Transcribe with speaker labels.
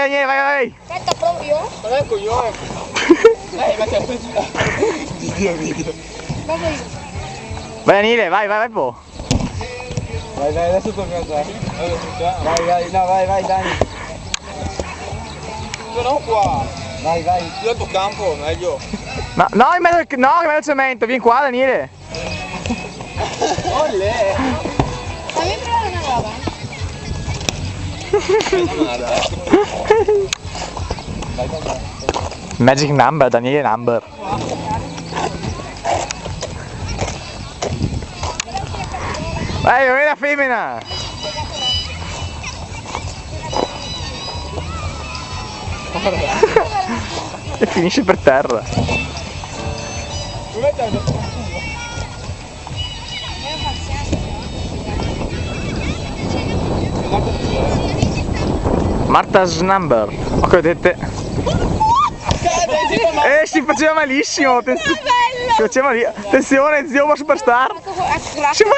Speaker 1: Daniele, vai.
Speaker 2: Aspetta, proprio?
Speaker 3: Non è il coglione. Dai, ma c'è
Speaker 1: Vai Daniele, vai, boh.
Speaker 3: Vai, adesso tocca a te. Vai, no, vai, Dani. Sono qua. Vai. Io al tuo campo, meglio.
Speaker 1: No, in mezzo al cemento, vieni qua Daniele.
Speaker 3: Olè.
Speaker 2: Fammi provare una roba.
Speaker 1: Magic number, Daniele number. Vai, vieni la femmina. E finisce per terra. Marta's number. Ho vedete. Si faceva malissimo. Attenzione, zio superstar. Si fa.